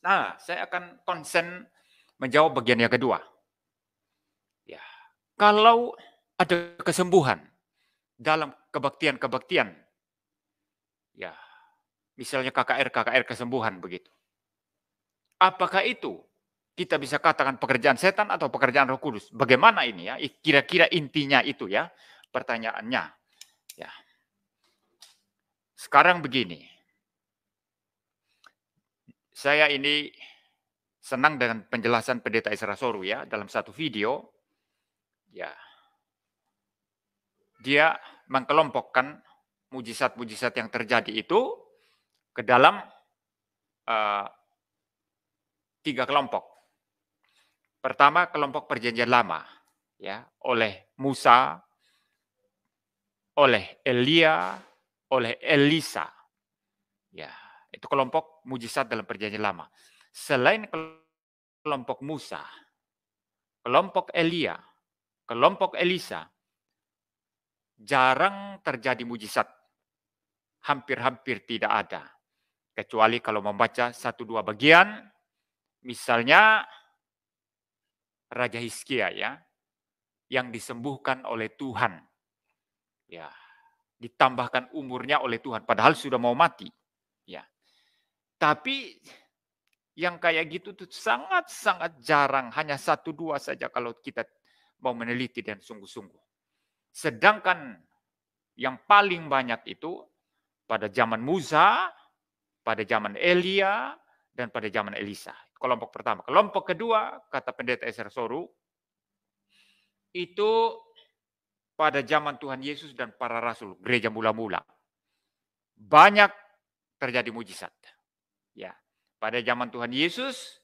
Nah, saya akan konsen menjawab bagian yang kedua. Ya, kalau ada kesembuhan dalam kebaktian-kebaktian, ya, misalnya KKR kesembuhan begitu. Apakah itu kita bisa katakan pekerjaan setan atau pekerjaan Roh Kudus? Bagaimana ini ya? Kira-kira intinya itu ya pertanyaannya. Ya. Sekarang begini. Saya ini senang dengan penjelasan Pendeta Ezra Soru ya dalam satu video. Ya. Dia mengkelompokkan mujizat-mujizat yang terjadi itu ke dalam 3 kelompok. Pertama, kelompok perjanjian lama, ya, oleh Musa, oleh Elia, oleh Elisa. Ya, itu kelompok mujizat dalam perjanjian lama. Selain kelompok Musa, kelompok Elia, kelompok Elisa, jarang terjadi mujizat. Hampir-hampir tidak ada. Kecuali kalau membaca 1-2 bagian, misalnya Raja Hizkia ya, yang disembuhkan oleh Tuhan. Ya, ditambahkan umurnya oleh Tuhan padahal sudah mau mati. Ya. Tapi yang kayak gitu tuh sangat-sangat jarang, hanya 1-2 saja kalau kita mau meneliti dan sungguh-sungguh. Sedangkan yang paling banyak itu pada zaman Musa, pada zaman Elia, dan pada zaman Elisa. Kelompok pertama. Kelompok kedua, kata Pendeta Ezra Soru, itu pada zaman Tuhan Yesus dan para rasul, gereja mula-mula. Banyak terjadi mujizat. Ya, pada zaman Tuhan Yesus,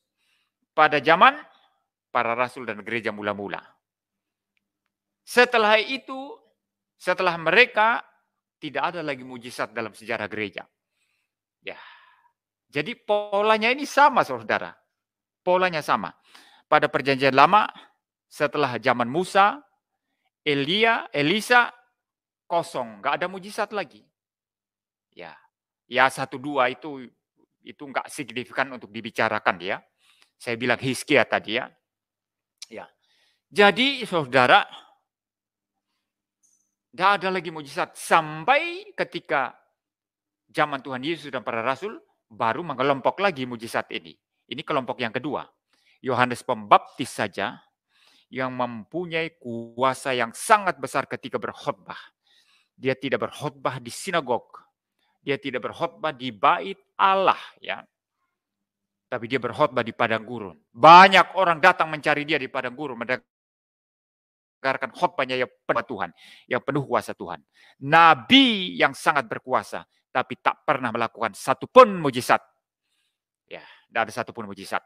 pada zaman para rasul dan gereja mula-mula. Setelah itu, setelah mereka, tidak ada lagi mujizat dalam sejarah gereja. Ya, jadi polanya ini sama, saudara. Polanya sama. Pada perjanjian lama, setelah zaman Musa, Elia, Elisa, kosong, nggak ada mujizat lagi. Ya, 1-2 itu nggak signifikan untuk dibicarakan ya. Saya bilang Hizkia tadi ya. Ya. Jadi saudara, nggak ada lagi mujizat sampai ketika zaman Tuhan Yesus dan para rasul baru mengelompok lagi mujizat ini. Ini kelompok yang kedua. Yohanes Pembaptis saja yang mempunyai kuasa yang sangat besar ketika berkhotbah. Dia tidak berkhotbah di sinagog. Dia tidak berkhotbah di bait Allah ya. Tapi dia berkhotbah di padang gurun. Banyak orang datang mencari dia di padang gurun, mendengarkan khotbahnya yang penuh Tuhan, yang penuh kuasa Tuhan. Nabi yang sangat berkuasa, tapi tak pernah melakukan satupun mujizat. Ya, tidak ada satupun mujizat.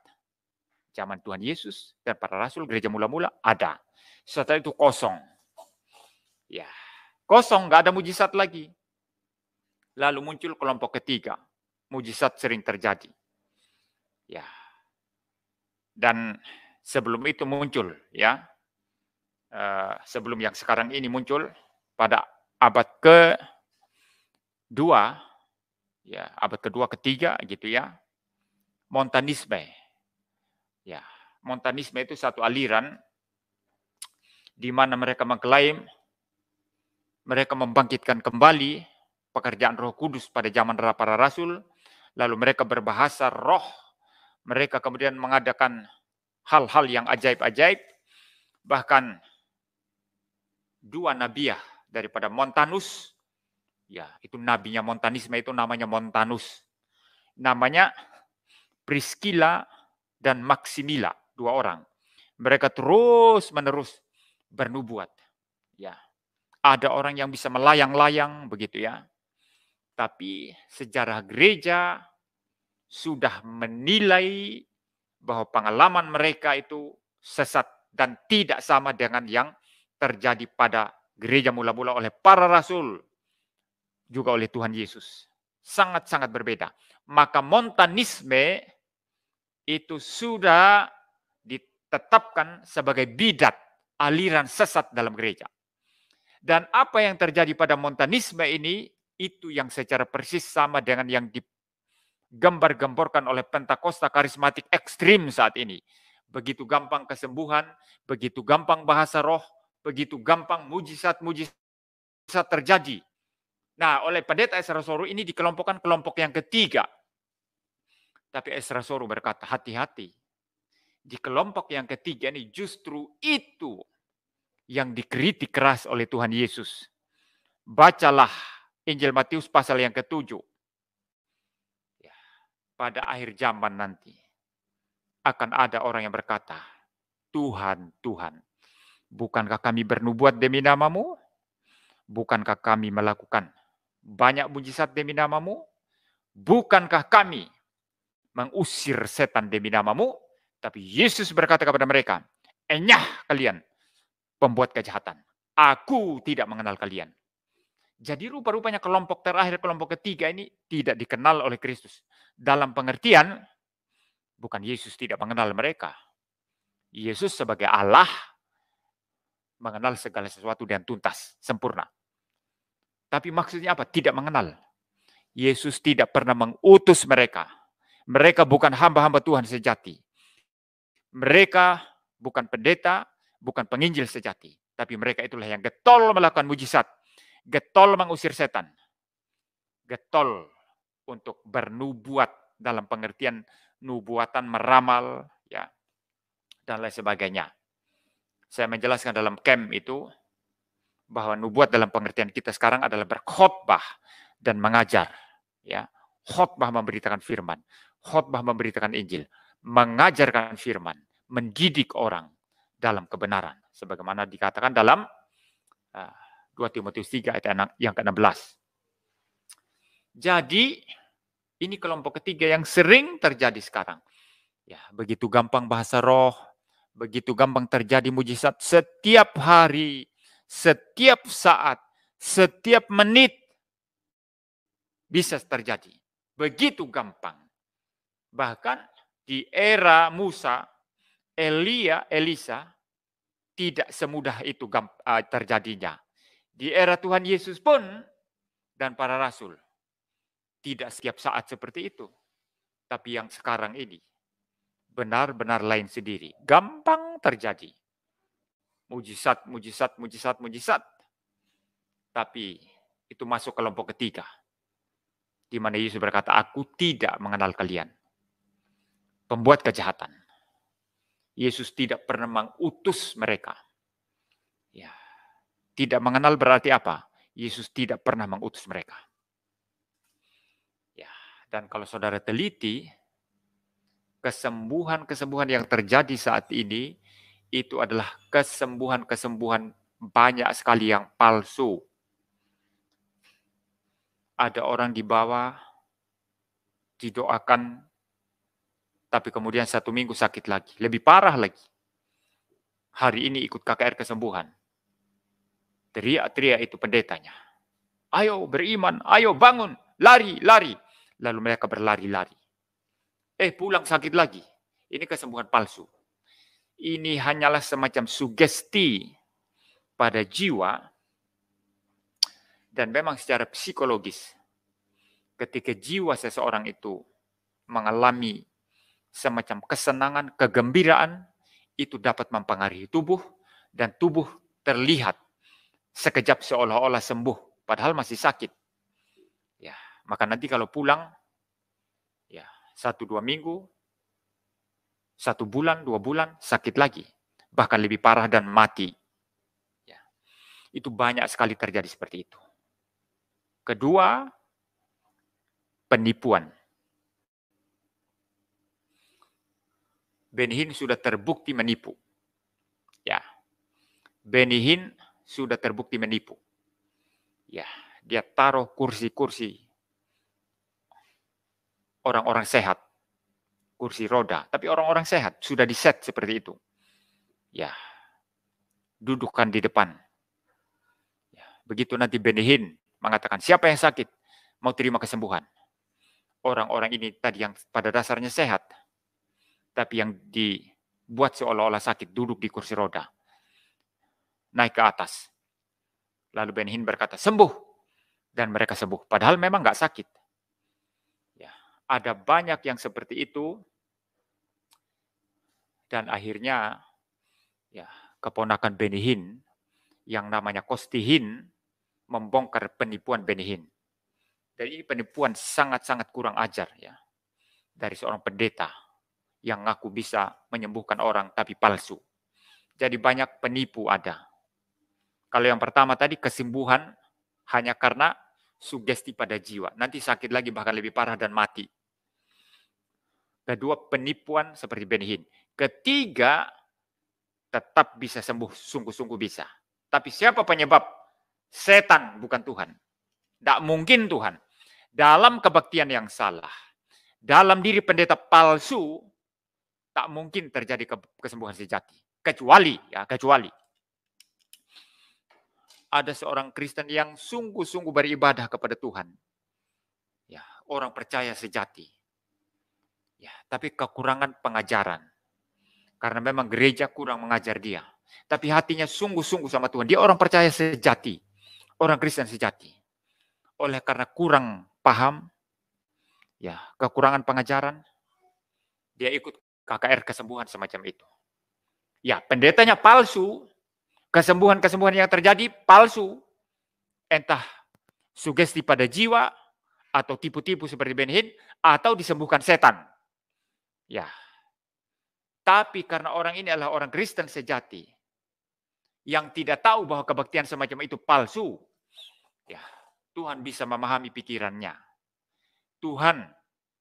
Zaman Tuhan Yesus dan para rasul gereja mula-mula ada. Setelah itu kosong. Ya, kosong, nggak ada mujizat lagi. Lalu muncul kelompok ketiga. Mujizat sering terjadi. Ya. Dan sebelum itu muncul ya. Sebelum yang sekarang ini muncul pada abad ke-2 ya, abad kedua, ketiga gitu ya. Montanisme. Ya, Montanisme itu satu aliran di mana mereka mengklaim mereka membangkitkan kembali pekerjaan Roh Kudus pada zaman para rasul, lalu mereka berbahasa roh, mereka kemudian mengadakan hal-hal yang ajaib-ajaib, bahkan 2 nabiah daripada Montanus, ya itu nabinya Montanisme itu namanya Montanus, namanya Priscilla dan Maximila, 2 orang. Mereka terus-menerus bernubuat. Ya, ada orang yang bisa melayang-layang begitu ya. Tapi sejarah gereja sudah menilai bahwa pengalaman mereka itu sesat dan tidak sama dengan yang terjadi pada gereja mula-mula oleh para rasul, juga oleh Tuhan Yesus. Sangat-sangat berbeda. Maka Montanisme itu sudah ditetapkan sebagai bidat, aliran sesat dalam gereja. Dan apa yang terjadi pada Montanisme ini, itu yang secara persis sama dengan yang digembar-gemborkan oleh Pentakosta karismatik ekstrim saat ini. Begitu gampang kesembuhan, begitu gampang bahasa roh, begitu gampang mujizat-mujizat terjadi. Nah, oleh pendeta Ezra Soru ini dikelompokkan kelompok yang ketiga. Tapi Ezra Soru berkata, hati-hati. Di kelompok yang ketiga ini justru itu yang dikritik keras oleh Tuhan Yesus. Bacalah Injil Matius pasal yang ke-7. Ya, pada akhir zaman nanti akan ada orang yang berkata, Tuhan, Tuhan, bukankah kami bernubuat demi namamu? Bukankah kami melakukan banyak mujizat demi namamu? Bukankah kami mengusir setan demi namamu? Tapi Yesus berkata kepada mereka, enyah kalian, pembuat kejahatan. Aku tidak mengenal kalian. Jadi rupa-rupanya kelompok terakhir, kelompok ketiga ini tidak dikenal oleh Kristus. Dalam pengertian, bukan Yesus tidak mengenal mereka. Yesus sebagai Allah mengenal segala sesuatu dengan tuntas, sempurna. Tapi maksudnya apa? Tidak mengenal. Yesus tidak pernah mengutus mereka. Mereka bukan hamba-hamba Tuhan sejati. Mereka bukan pendeta, bukan penginjil sejati. Tapi mereka itulah yang getol melakukan mujizat. Getol mengusir setan. Getol untuk bernubuat dalam pengertian nubuatan meramal, ya, dan lain sebagainya. Saya menjelaskan dalam camp itu bahwa nubuat dalam pengertian kita sekarang adalah berkhotbah dan mengajar, ya. Khotbah memberitakan firman, khotbah memberitakan Injil, mengajarkan firman, mendidik orang dalam kebenaran sebagaimana dikatakan dalam 2 Timotius 3 ayat yang ke-16. Jadi ini kelompok ketiga yang sering terjadi sekarang. Ya, begitu gampang bahasa roh, begitu gampang terjadi mujizat setiap hari, setiap saat, setiap menit bisa terjadi. Begitu gampang. Bahkan di era Musa, Elisa tidak semudah itu terjadinya. Di era Tuhan Yesus pun dan para rasul tidak setiap saat seperti itu. Tapi yang sekarang ini benar-benar lain sendiri. Gampang terjadi. Mujizat. Tapi itu masuk kelompok ketiga. Di mana Yesus berkata, aku tidak mengenal kalian. Pembuat kejahatan. Yesus tidak pernah mengutus mereka. Ya. Tidak mengenal berarti apa? Yesus tidak pernah mengutus mereka. Ya. Dan kalau saudara teliti, kesembuhan-kesembuhan yang terjadi saat ini, itu adalah kesembuhan-kesembuhan banyak sekali yang palsu. Ada orang dibawa, didoakan, tapi kemudian 1 minggu sakit lagi. Lebih parah lagi. Hari ini ikut KKR kesembuhan. Teriak-teriak itu pendetanya. Ayo beriman, ayo bangun, lari. Lalu mereka berlari-lari. Pulang sakit lagi. Ini kesembuhan palsu. Ini hanyalah semacam sugesti pada jiwa. Dan memang secara psikologis, ketika jiwa seseorang itu mengalami semacam kesenangan, kegembiraan, itu dapat mempengaruhi tubuh, dan tubuh terlihat sekejap seolah-olah sembuh, padahal masih sakit. Ya, maka nanti kalau pulang, ya 1-2 minggu, 1 bulan, 2 bulan, sakit lagi. Bahkan lebih parah dan mati. Ya, itu banyak sekali terjadi seperti itu. Kedua, penipuan. Benny Hinn sudah terbukti menipu. Ya, Benny Hinn sudah terbukti menipu. Ya, dia taruh kursi-kursi orang-orang sehat, kursi roda, tapi orang-orang sehat sudah diset seperti itu. Ya, dudukkan di depan. Ya, begitu nanti Benny Hinn mengatakan, siapa yang sakit? Mau terima kesembuhan. Orang-orang ini tadi yang pada dasarnya sehat, tapi yang dibuat seolah-olah sakit, duduk di kursi roda. Naik ke atas. Lalu Benny Hinn berkata, sembuh. Dan mereka sembuh. Padahal memang nggak sakit. Ya. Ada banyak yang seperti itu. Dan akhirnya ya keponakan Benny Hinn yang namanya Kostihin membongkar penipuan Benny Hinn. Dan ini penipuan sangat-sangat kurang ajar ya dari seorang pendeta yang ngaku bisa menyembuhkan orang tapi palsu. Jadi banyak penipu ada. Kalau yang pertama tadi kesembuhan hanya karena sugesti pada jiwa. Nanti sakit lagi bahkan lebih parah dan mati. Kedua, penipuan seperti Benny Hinn. Ketiga, tetap bisa sembuh, sungguh-sungguh bisa. Tapi siapa penyebab? Setan, bukan Tuhan. Tidak mungkin Tuhan. Dalam kebaktian yang salah, dalam diri pendeta palsu, tak mungkin terjadi kesembuhan sejati. Kecuali ada seorang Kristen yang sungguh-sungguh beribadah kepada Tuhan. Ya, orang percaya sejati. Ya, tapi kekurangan pengajaran. Karena memang gereja kurang mengajar dia. Tapi hatinya sungguh-sungguh sama Tuhan. Dia orang percaya sejati. Orang Kristen sejati. Oleh karena kurang paham, ya, kekurangan pengajaran, dia ikut KKR kesembuhan semacam itu. Ya, pendetanya palsu, kesembuhan-kesembuhan yang terjadi palsu. Entah sugesti pada jiwa, atau tipu-tipu seperti Benny Hinn, atau disembuhkan setan. Ya. Tapi karena orang ini adalah orang Kristen sejati, yang tidak tahu bahwa kebaktian semacam itu palsu, ya, Tuhan bisa memahami pikirannya. Tuhan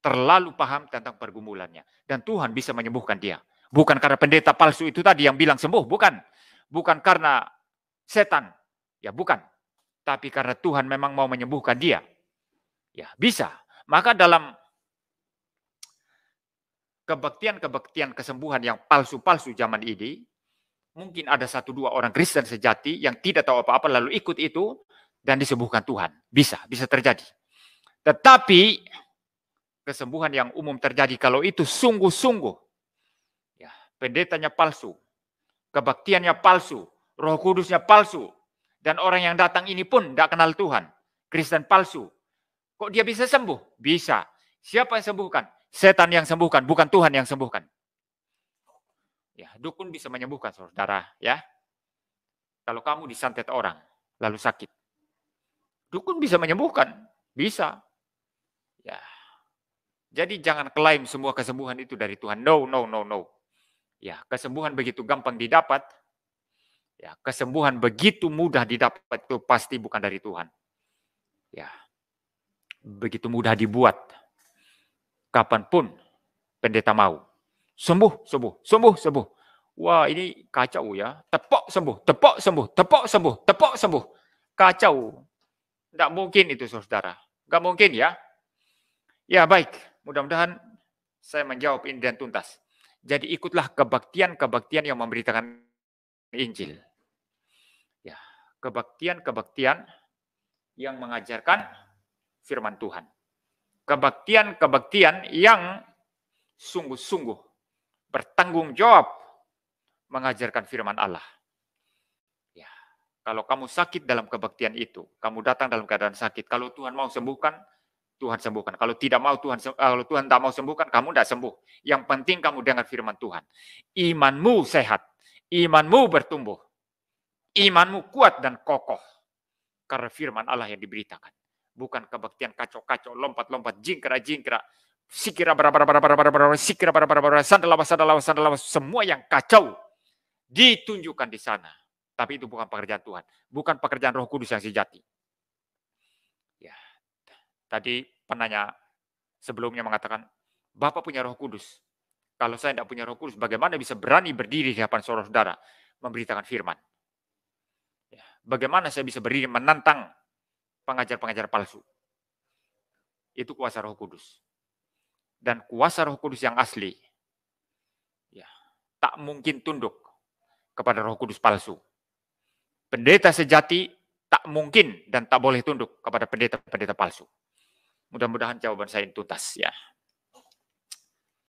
terlalu paham tentang pergumulannya. Dan Tuhan bisa menyembuhkan dia. Bukan karena pendeta palsu itu tadi yang bilang sembuh, bukan. Bukan karena setan, ya bukan. Tapi karena Tuhan memang mau menyembuhkan dia. Ya, bisa. Maka dalam kebaktian-kebaktian kesembuhan yang palsu-palsu zaman ini, mungkin ada 1-2 orang Kristen sejati yang tidak tahu apa-apa lalu ikut itu dan disembuhkan Tuhan. Bisa terjadi. Tetapi kesembuhan yang umum terjadi kalau itu sungguh-sungguh, ya, pendetanya palsu, kebaktiannya palsu, Roh Kudusnya palsu, dan orang yang datang ini pun tidak kenal Tuhan, Kristen palsu. Kok dia bisa sembuh? Bisa. Siapa yang sembuhkan? Setan yang sembuhkan, bukan Tuhan yang sembuhkan. Ya, dukun bisa menyembuhkan, saudara. Ya, kalau kamu disantet orang lalu sakit, dukun bisa menyembuhkan, bisa. Ya, jadi jangan klaim semua kesembuhan itu dari Tuhan. No. Ya, kesembuhan begitu gampang didapat. Ya, kesembuhan begitu mudah didapat itu pasti bukan dari Tuhan. Ya, begitu mudah dibuat. Kapanpun pendeta mau. Sembuh. Wah, ini kacau ya. Tepok sembuh. Kacau. Tidak mungkin itu, saudara. Tidak mungkin ya. Ya, baik. Mudah-mudahan saya menjawab ini dan tuntas. Jadi ikutlah kebaktian-kebaktian yang memberitakan Injil. Ya, kebaktian-kebaktian yang mengajarkan firman Tuhan. Kebaktian-kebaktian yang sungguh-sungguh bertanggung jawab mengajarkan firman Allah. Ya, kalau kamu sakit dalam kebaktian itu, kamu datang dalam keadaan sakit, kalau Tuhan mau sembuhkan, Tuhan sembuhkan. Kalau tidak mau kalau Tuhan tak mau sembuhkan, kamu tidak sembuh. Yang penting kamu dengar firman Tuhan. Imanmu sehat, imanmu bertumbuh, imanmu kuat dan kokoh karena firman Allah yang diberitakan. Bukan kebaktian kacau-kacau, lompat-lompat, jingkra-jingkra, sikira bara-bara, sikira bara-bara, sandalawas, semua yang kacau ditunjukkan di sana. Tapi itu bukan pekerjaan Tuhan, bukan pekerjaan Roh Kudus yang sejati. Ya, tadi penanya sebelumnya mengatakan, Bapak punya Roh Kudus. Kalau saya tidak punya Roh Kudus, bagaimana bisa berani berdiri di hadapan saudara-saudara memberitakan firman? Ya, bagaimana saya bisa berdiri menantang pengajar-pengajar palsu? Itu kuasa Roh Kudus. Dan kuasa Roh Kudus yang asli, ya, tak mungkin tunduk kepada Roh Kudus palsu. Pendeta sejati tak mungkin dan tak boleh tunduk kepada pendeta-pendeta palsu. Mudah-mudahan jawaban saya tuntas ya.